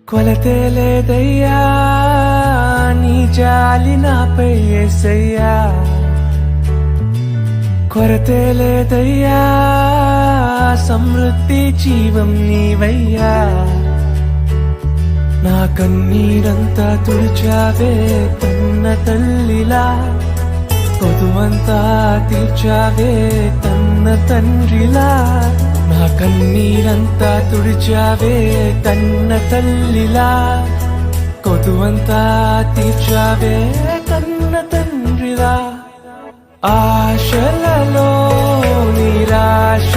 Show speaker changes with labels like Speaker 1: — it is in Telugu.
Speaker 1: కొలతే లేదయ్యా నీ జాలి నాపై యేసయ్యా, కొరతే లేదయ్యా సమృద్ధి జీవం నీవయ్యా. నా కన్నీరంతా తుడిచావే కన్న తల్లిలా, కొదువంతా తీర్చావే కన్న తండ్రిలా. నా కన్నీరంతా తుడిచావే కన్న తల్లిలా, కొదువంతా తీర్చావే కన్న తండ్రిలా. ఆశలలో నిరాశ